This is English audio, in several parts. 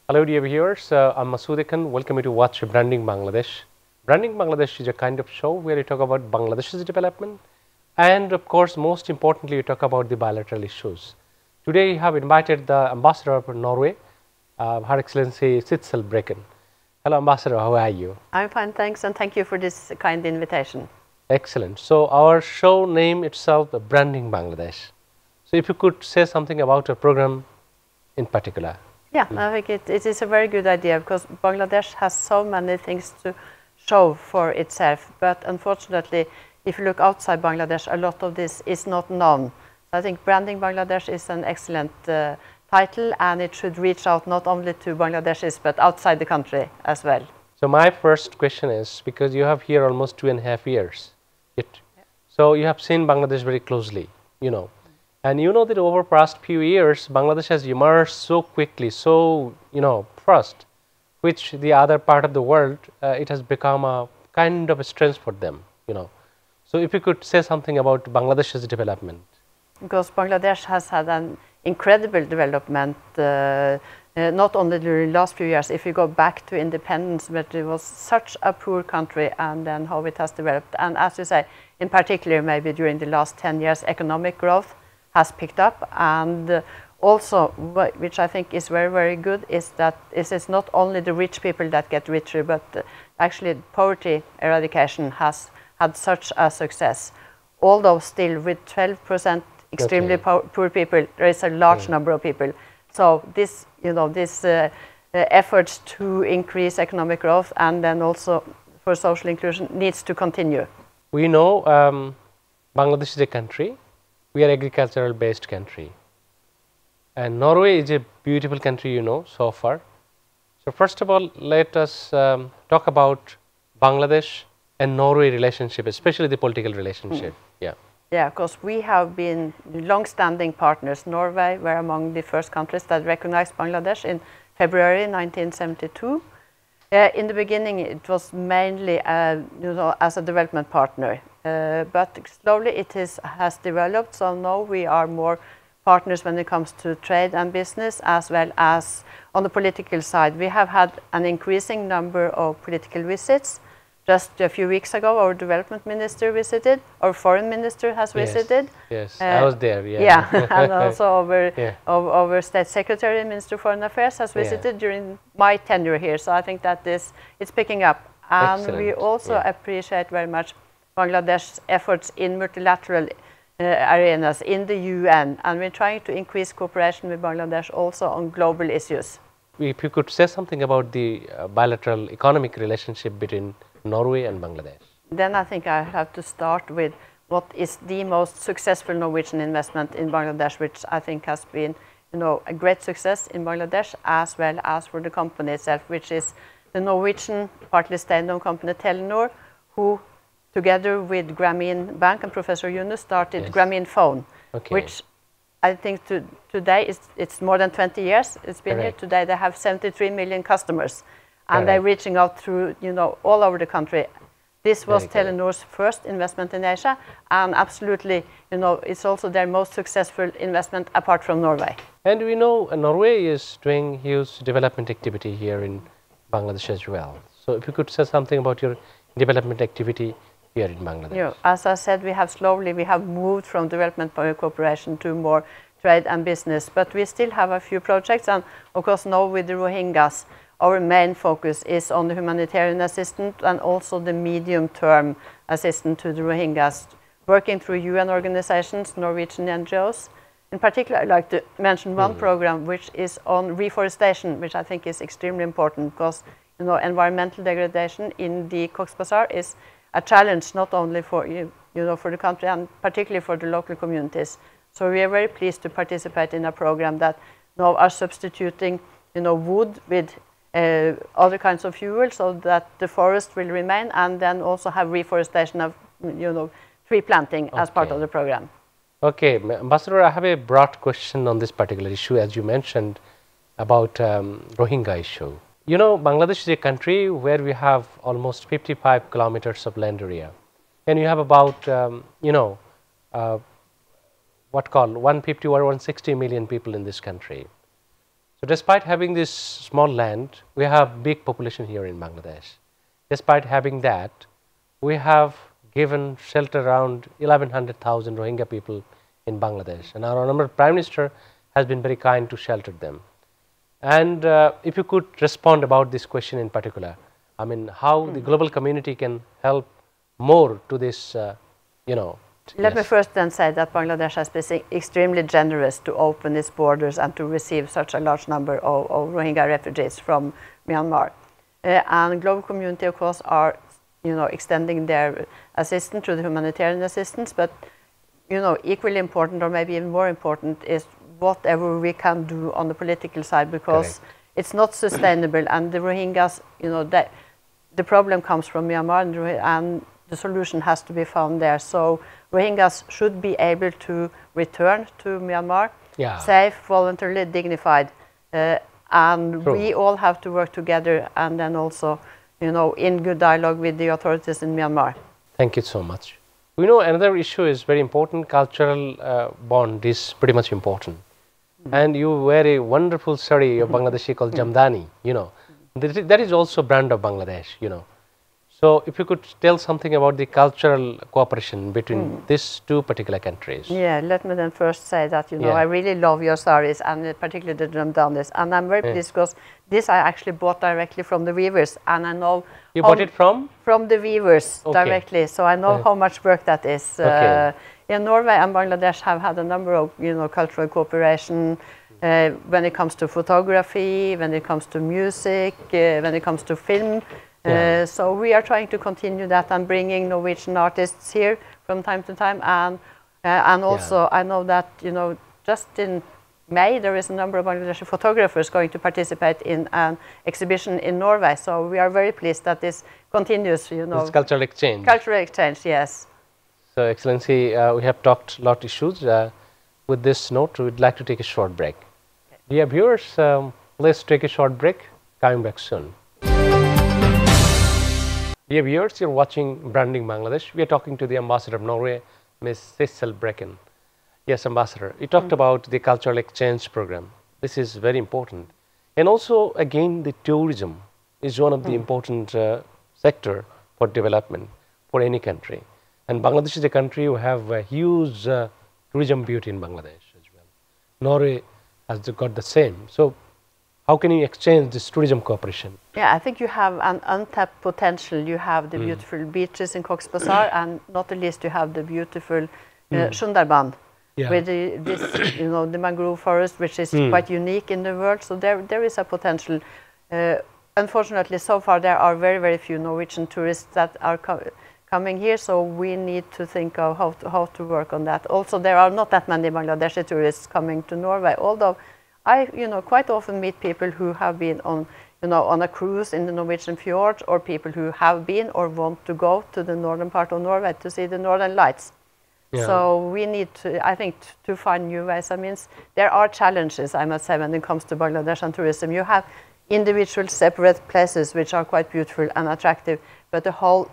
Hello dear viewers, I'm Masood Khan. Welcome you to watch Branding Bangladesh. Branding Bangladesh is a kind of show where we talk about Bangladesh's development and of course most importantly we talk about the bilateral issues. Today we have invited the Ambassador of Norway, Her Excellency Sitsel Brekken. Hello Ambassador, how are you? I'm fine, thanks, and thank you for this kind invitation. Excellent. So our show name itself, Branding Bangladesh. So if you could say something about your program in particular. Yeah, I think it is a very good idea because Bangladesh has so many things to show for itself. But unfortunately, if you look outside Bangladesh, a lot of this is not known. So I think Branding Bangladesh is an excellent title, and it should reach out not only to Bangladeshis but outside the country as well. So my first question is, because you have here almost 2.5 years, so you have seen Bangladesh very closely, and you know that over past few years, Bangladesh has emerged so quickly, so, first, which the other part of the world, it has become a kind of a strength for them, So if you could say something about Bangladesh's development. Because Bangladesh has had an incredible development, not only during the last few years. If you go back to independence, but it was such a poor country, and then how it has developed. And as you say, in particular, maybe during the last 10 years, economic growth has picked up, and also, which I think is very, very good, is that it is not only the rich people that get richer, but actually poverty eradication has had such a success. Although still with 12% extremely poor people, there is a large number of people. So this, efforts to increase economic growth and then also for social inclusion needs to continue. We know Bangladesh is a country. We are agricultural based country, and Norway is a beautiful country, so far. So first of all, let us talk about Bangladesh and Norway relationship, especially the political relationship. Yeah, because we have been long-standing partners. Norway were among the first countries that recognized Bangladesh in February 1972. In the beginning, it was mainly, as a development partner, but slowly it has developed. So now we are more partners when it comes to trade and business, as well as on the political side. We have had an increasing number of political visits. Just a few weeks ago, our development minister visited, our foreign minister has visited. Yes, I was there, Yeah, and also our state secretary, Minister of Foreign Affairs, has visited during my tenure here. So I think that it's picking up. And we also appreciate very much Bangladesh's efforts in multilateral arenas, in the UN, and we're trying to increase cooperation with Bangladesh also on global issues. If you could say something about the bilateral economic relationship between Norway and Bangladesh. Then I think I have to start with what is the most successful Norwegian investment in Bangladesh, which I think has been, a great success in Bangladesh as well as for the company itself, which is the Norwegian, partly state-owned company Telenor, who together with Grameen Bank and Professor Yunus started Grameen Phone, which I think today it's more than 20 years. It's been here. Today they have 73 million customers. And they're reaching out through, all over the country. This was Telenor's first investment in Asia, and absolutely, it's also their most successful investment apart from Norway. And we know Norway is doing huge development activity here in Bangladesh as well. So if you could say something about your development activity here in Bangladesh. As I said, we have moved from development cooperation to more trade and business, but we still have a few projects, and of course now with the Rohingyas, our main focus is on the humanitarian assistance and also the medium-term assistance to the Rohingyas, working through UN organizations, Norwegian NGOs. In particular, I'd like to mention one program which is on reforestation, which I think is extremely important because environmental degradation in the Cox's Bazar is a challenge not only for for the country and particularly for the local communities. So we are very pleased to participate in a program that now are substituting wood with other kinds of fuel so that the forest will remain, and then also have reforestation of tree planting as part of the program. Okay, Ambassador, I have a broad question on this particular issue, as you mentioned about Rohingya issue. Bangladesh is a country where we have almost 55 kilometers of land area, and you have about 150 or 160 million people in this country. So So despite having this small land, we have big population here in Bangladesh. Despite having that, we have given shelter around 1100,000 Rohingya people in Bangladesh, and our Honorable Prime Minister has been very kind to shelter them. And if you could respond about this question in particular, I mean, how the global community can help more to this, Let me first then say that Bangladesh has been extremely generous to open its borders and to receive such a large number of Rohingya refugees from Myanmar. And global community, of course, are extending their assistance to the humanitarian assistance, but equally important, or maybe even more important, is whatever we can do on the political side, because it's not sustainable, and the Rohingyas, the problem comes from Myanmar, and the solution has to be found there. So Rohingyas should be able to return to Myanmar, safe, voluntarily, dignified, and we all have to work together, and then also, in good dialogue with the authorities in Myanmar. Thank you so much. We know another issue is very important. Cultural bond is pretty much important. And you wear a wonderful sari of Bangladeshi called Jamdani, That is also a brand of Bangladesh, So if you could tell something about the cultural cooperation between these two particular countries. Yeah, let me then first say that, I really love your saris, and particularly the Jamdanis. And I'm very pleased because this I actually bought directly from the weavers, and I know... You bought it from? From the weavers directly, so I know how much work that is. Norway and Bangladesh have had a number of, cultural cooperation when it comes to photography, when it comes to music, when it comes to film. So we are trying to continue that and bringing Norwegian artists here from time to time, and also I know that just in May there is a number of Bangladeshi photographers going to participate in an exhibition in Norway. So we are very pleased that this continues. This cultural exchange. Cultural exchange, yes. So Excellency, we have talked a lot of issues. With this note, we would like to take a short break. Dear viewers, let's take a short break. Coming back soon. Dear viewers, you're watching Branding Bangladesh. We are talking to the Ambassador of Norway, Ms. Sissel Brecken. Yes, Ambassador, you talked about the cultural exchange program. This is very important. And also, again, the tourism is one of the important sector for development for any country. And Bangladesh is a country who have a huge tourism beauty in Bangladesh as well. Norway has got the same. So how can you exchange this tourism cooperation? Yeah, I think you have an untapped potential. You have the beautiful beaches in Cox's Bazar, and not the least you have the beautiful Sundarban, with the mangrove forest, which is quite unique in the world. So there is a potential. Unfortunately, so far there are very, very few Norwegian tourists that are coming here, so we need to think of how to work on that. Also, there are not that many Bangladeshi tourists coming to Norway, although I, quite often meet people who have been on, on a cruise in the Norwegian fjords, or people who have been or want to go to the northern part of Norway to see the northern lights. So we need to, I think, to find new ways. I mean, there are challenges, I must say, when it comes to Bangladesh and tourism. You have individual separate places which are quite beautiful and attractive, but the whole,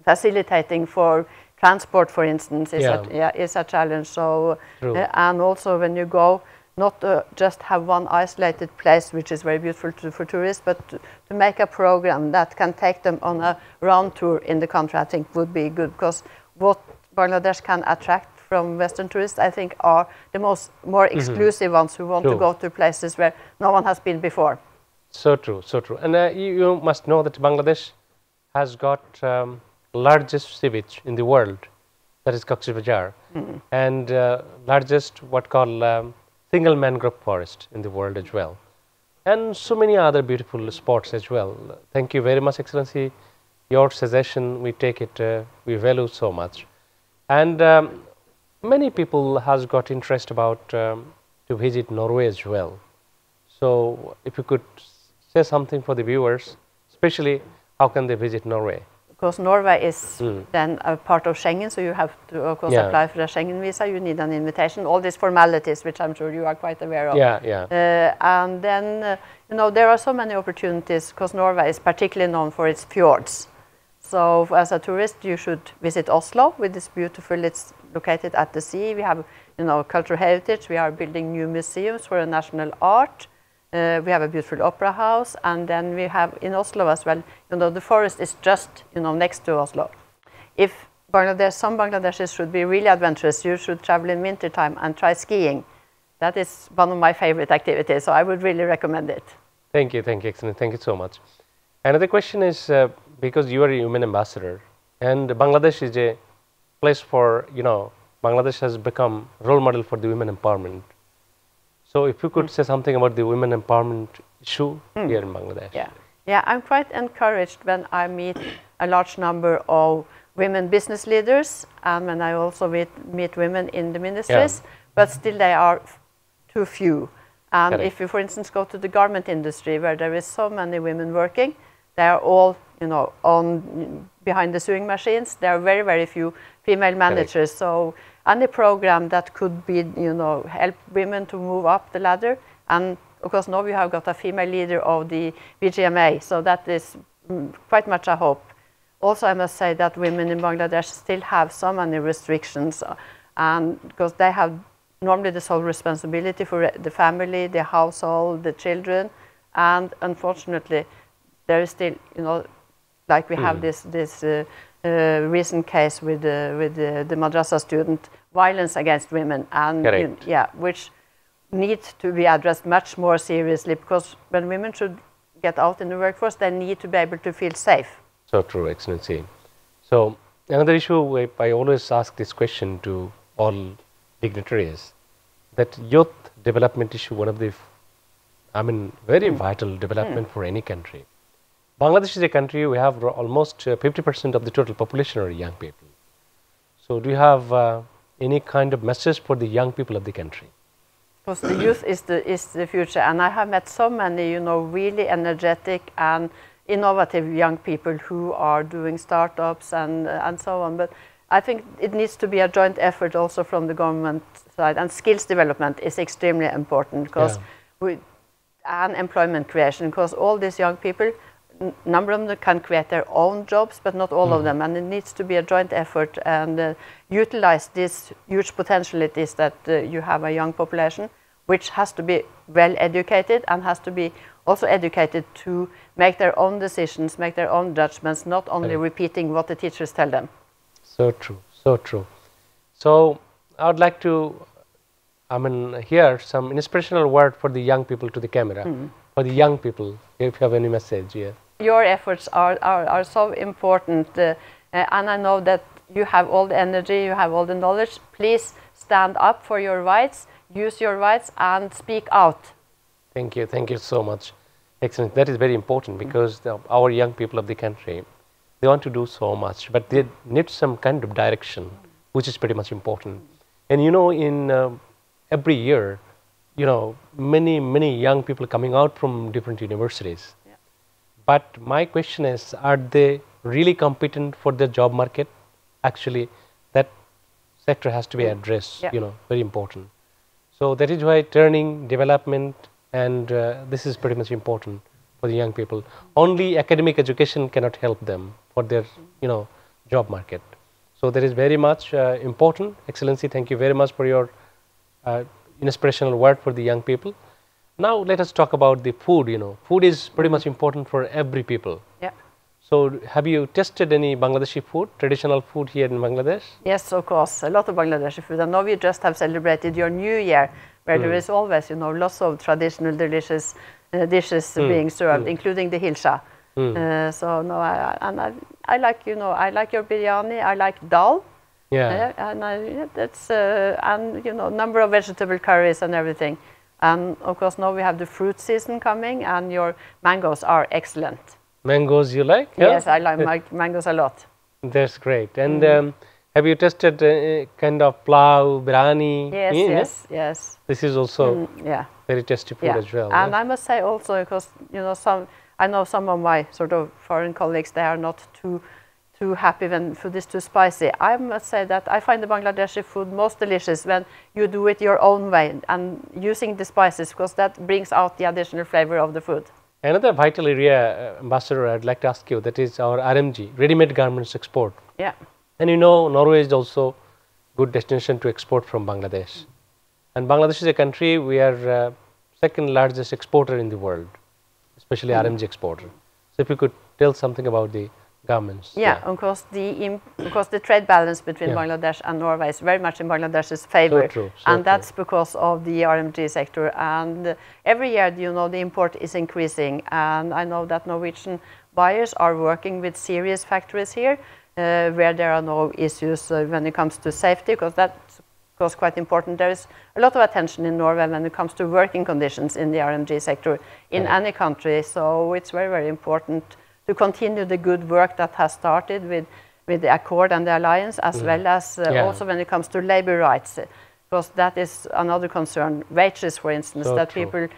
facilitating for transport, for instance, is a challenge. So, and also when you go, not just have one isolated place which is very beautiful for tourists, but to make a program that can take them on a round tour in the country, I think would be good, because what Bangladesh can attract from Western tourists, I think, are the more exclusive ones who want to go to places where no one has been before. So true, so true. And you must know that Bangladesh has got largest sea beach in the world, that is Cox's Bazar, and largest what called single mangrove forest in the world as well, and so many other beautiful spots as well. Thank you very much, Excellency. Your suggestion, we take it, we value so much. And many people has got interest about to visit Norway as well. So if you could say something for the viewers, especially how can they visit Norway? Because Norway is then a part of Schengen, so you have to, of course, apply for a Schengen visa. You need an invitation, all these formalities, which I'm sure you are quite aware of. And then, there are so many opportunities, because Norway is particularly known for its fjords. So as a tourist, you should visit Oslo with this beautiful, it's located at the sea. We have, cultural heritage. We are building new museums for a national art. We have a beautiful opera house, and then we have in Oslo as well. The forest is just, next to Oslo. If some Bangladeshis should be really adventurous, you should travel in wintertime and try skiing. That is one of my favorite activities, so I would really recommend it. Thank you, excellent. Thank you so much. Another question is, because you are a women ambassador, and Bangladesh is a place for, Bangladesh has become role model for the women empowerment. So if you could say something about the women empowerment issue here in Bangladesh. Yeah, I'm quite encouraged when I meet a large number of women business leaders, and when I also meet women in the ministries, but still they are too few. And if you, for instance, go to the garment industry, where there is so many women working, they are all, behind the sewing machines. There are very, very few female managers. So any program that could be, help women to move up the ladder. And of course, now we have got a female leader of the BGMA, so that is quite much a hope. Also, I must say that women in Bangladesh still have so many restrictions, and because they have normally the sole responsibility for the family, the household, the children, and unfortunately, there is still, like we have this recent case with the madrasa student, violence against women, and which needs to be addressed much more seriously, because when women should get out in the workforce, they need to be able to feel safe. So true, Excellency. So another issue, I always ask this question to all dignitaries, that youth development issue, one of the, very vital development for any country. Bangladesh is a country, we have almost 50% of the total population are young people. So do you have any kind of message for the young people of the country? Because the youth is the future, and I have met so many, really energetic and innovative young people who are doing startups and so on. But I think it needs to be a joint effort also from the government side, and skills development is extremely important, because and employment creation, because all these young people, number of them can create their own jobs, but not all of them, and it needs to be a joint effort and utilize these huge potentialities that you have a young population, which has to be well educated and has to be also educated to make their own decisions, make their own judgments, not only repeating what the teachers tell them. So true, so true. So I would like to, hear some inspirational word for the young people to the camera, for the young people, if you have any message here. Your efforts are so important, and I know that you have all the energy, you have all the knowledge. Please stand up for your rights, use your rights, and speak out. Thank you so much. Excellent. That is very important, because our young people of the country, they want to do so much, but they need some kind of direction, which is pretty much important. And in every year, many young people coming out from different universities. But my question is, are they really competent for the job market? Actually, that sector has to be addressed, very important. So that is why training, development, and this is pretty much important for the young people. Only academic education cannot help them for their, job market. So that is very much important. Excellency, thank you very much for your inspirational word for the young people. Now let us talk about the food. Food is pretty much important for every people. Yeah. So have you tested any Bangladeshi food, traditional food here in Bangladesh? Yes, of course, a lot of Bangladeshi food. And now we just have celebrated your New Year, where there is always, lots of traditional delicious dishes being served, including the hilsha. So no, I like, I like your biryani. I like dal. Yeah. And that's and number of vegetable curries and everything. And of course now we have the fruit season coming, and your mangoes are excellent. Mangoes you like? Yes, I like mangoes a lot. That's great. And have you tested kind of plow, biryani? Yes. This is also very tasty food as well. And I must say also, because I know some of my sort of foreign colleagues, they are not too happy when food is too spicy. I must say that I find the Bangladeshi food most delicious when you do it your own way and using the spices, because that brings out the additional flavor of the food. Another vital area, Ambassador, I'd like to ask you, that is our RMG, Ready-Made Garments Export. Yeah. And Norway is also good destination to export from Bangladesh. And Bangladesh is a country we are second largest exporter in the world, especially RMG exporter. So if you could tell something about the governments. Yeah, of course the trade balance between Bangladesh and Norway is very much in Bangladesh's favor. So true, and that's because of the RMG sector. And every year, you know, the import is increasing. And I know that Norwegian buyers are working with serious factories here, where there are no issues when it comes to safety, because that's of course quite important. There is a lot of attention in Norway when it comes to working conditions in the RMG sector in any country. So it's very, very important to continue the good work that has started with the Accord and the Alliance, as well as also when it comes to labor rights, because that is another concern. Wages, for instance, so that true. people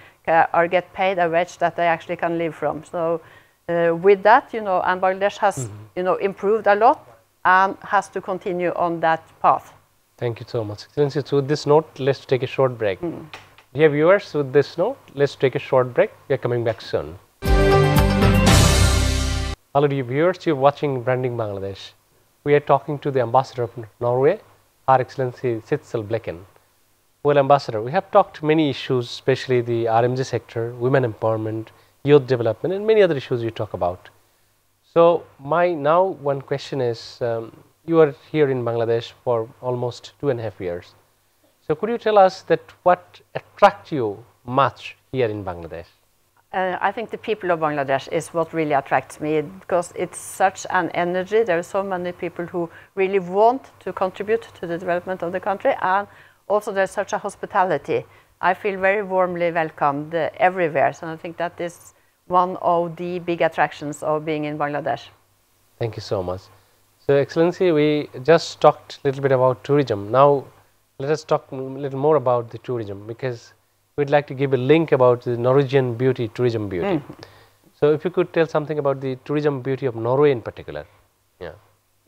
get paid a wage that they actually can live from. So with that, you know, and Bangladesh has, you know, improved a lot and has to continue on that path. Thank you so much. Excellency, so with this note, let's take a short break. Dear viewers, with this note, let's take a short break. We are coming back soon. Hello dear viewers, you are watching Branding Bangladesh. We are talking to the Ambassador of Norway, Her Excellency Sissel Blekken. Well, Ambassador, we have talked many issues, especially the RMG sector, women empowerment, youth development, and many other issues you talk about. So my now one question is, you are here in Bangladesh for almost 2.5 years. So could you tell us that what attracts you much here in Bangladesh? I think the people of Bangladesh is what really attracts me, because it's such an energy. There are so many people who really want to contribute to the development of the country, and also there's such a hospitality. I feel very warmly welcomed everywhere, so I think that is one of the big attractions of being in Bangladesh. Thank you so much. So Excellency, we just talked a little bit about tourism. Now let us talk a little more about the tourism, because we'd like to give a link about the Norwegian beauty, tourism beauty. So if you could tell something about the tourism beauty of Norway in particular.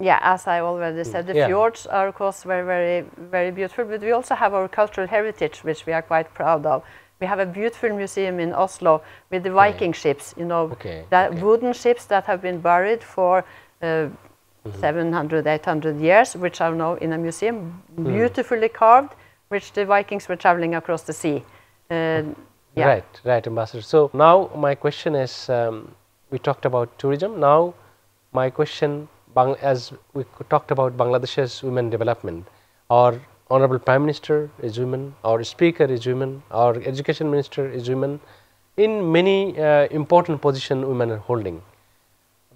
Yeah, as I already said, the fjords are of course very, very, very beautiful, but we also have our cultural heritage, which we are quite proud of. We have a beautiful museum in Oslo with the Viking ships, you know, wooden ships that have been buried for 700, 800 years, which are now in a museum, beautifully carved, which the Vikings were traveling across the sea. Right, Ambassador. So now my question is, we talked about tourism. Now my question, as we talked about Bangladesh's women development, our Honorable Prime Minister is women, our Speaker is women, our Education Minister is women. In many important positions women are holding.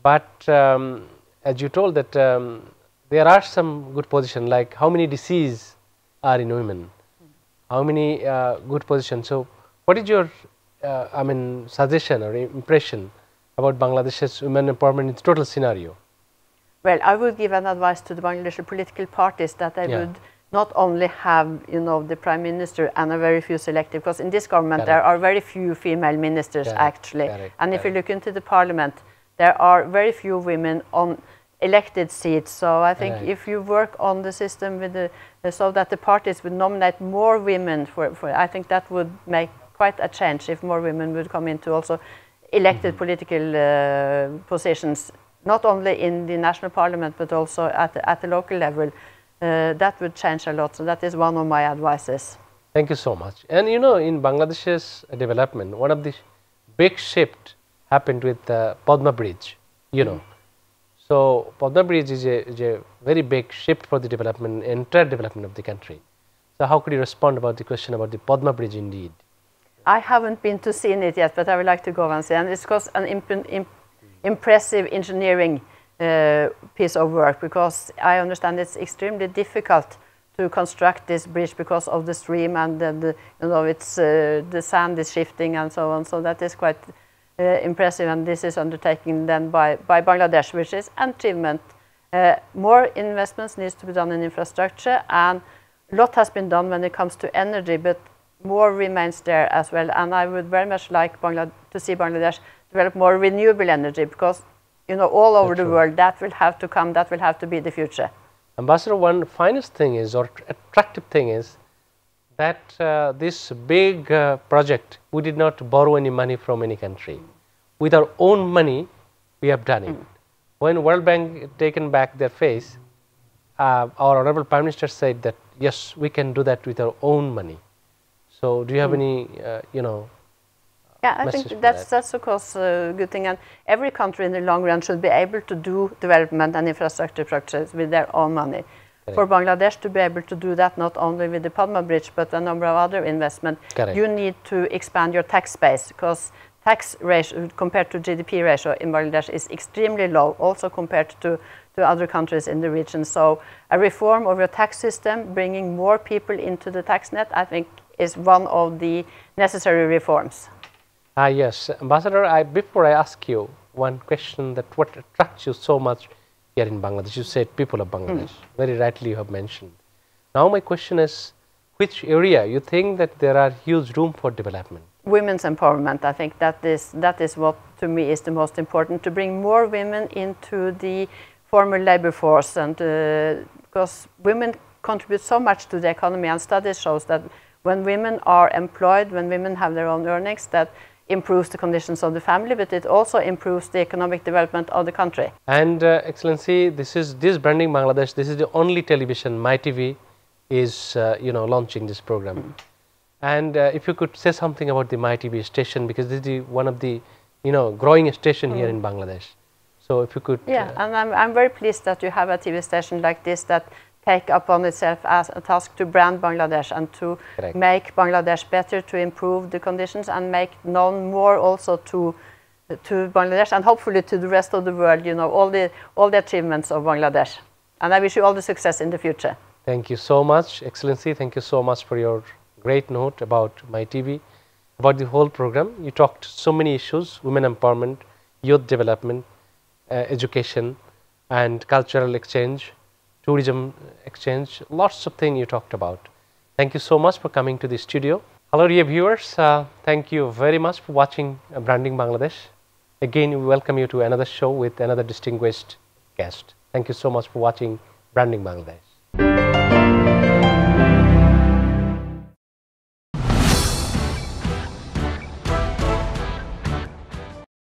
But as you told that there are some good positions, like how many diseases are in women, how many good positions. So what is your suggestion or impression about Bangladesh's women empowerment in the total scenario? Well, I would give an advice to the Bangladeshi political parties that they would not only have, you know, the Prime Minister and a very few selected, because in this government there are very few female ministers actually. And if you look into the parliament, there are very few women on elected seats. So I think if you work on the system with the, so that the parties would nominate more women for I think that would make quite a change if more women would come into also elected political positions, not only in the national parliament but also at the local level. That would change a lot. So that is one of my advices. Thank you so much. And you know, in Bangladesh's development, one of the big shift happened with the Padma Bridge, you know. So Padma Bridge is a very big shift for the development, entire development of the country. So how could you respond about the question about the Padma Bridge indeed? I haven't been to see it yet, but I would like to go and see. And it's because an impressive engineering piece of work, because I understand it's extremely difficult to construct this bridge because of the stream and the you know, it's the sand is shifting and so on. So that is quite impressive, and this is undertaken then by Bangladesh, which is an achievement. More investments needs to be done in infrastructure, and a lot has been done when it comes to energy, but more remains there as well. And I would very much like to see Bangladesh develop more renewable energy, because you know, all over the world, that will have to come, that will have to be the future. Ambassador, one finest thing is, or attractive thing is, that this big project, we did not borrow any money from any country. With our own money, we have done it. When World Bank taken back their face, our Honorable Prime Minister said that yes, we can do that with our own money. So do you have any, Yeah, I think that's of course a good thing, and every country in the long run should be able to do development and infrastructure projects with their own money. Correct. For Bangladesh to be able to do that, not only with the Padma Bridge, but a number of other investments, you need to expand your tax base, because tax ratio compared to GDP ratio in Bangladesh is extremely low, also compared to other countries in the region. So a reform of your tax system, bringing more people into the tax net, I think is one of the necessary reforms. Yes, Ambassador, before I ask you one question, that what attracts you so much here in Bangladesh? You said people of Bangladesh, very rightly you have mentioned. Now my question is, which area you think that there are huge room for development? Women's empowerment, I think that is what to me is the most important, to bring more women into the formal labor force, and because women contribute so much to the economy, and studies shows that when women are employed, when women have their own earnings, that improves the conditions of the family, but it also improves the economic development of the country. And Excellency, this Branding Bangladesh, this is the only television, MyTv, is launching this program. And if you could say something about the MyTv station, because this is one of the growing station here in Bangladesh. So if you could. Yeah, and I'm very pleased that you have a TV station like this that take upon itself as a task to brand Bangladesh and to make Bangladesh better, to improve the conditions and make known more also to Bangladesh and hopefully to the rest of the world, all the achievements of Bangladesh. And I wish you all the success in the future. Thank you so much, Excellency. Thank you so much for your great note about MyTv, about the whole program. You talked so many issues: women empowerment, youth development, education, and cultural exchange, tourism exchange, lots of things you talked about. Thank you so much for coming to the studio. Hello dear viewers, thank you very much for watching Branding Bangladesh. Again, we welcome you to another show with another distinguished guest. Thank you so much for watching Branding Bangladesh.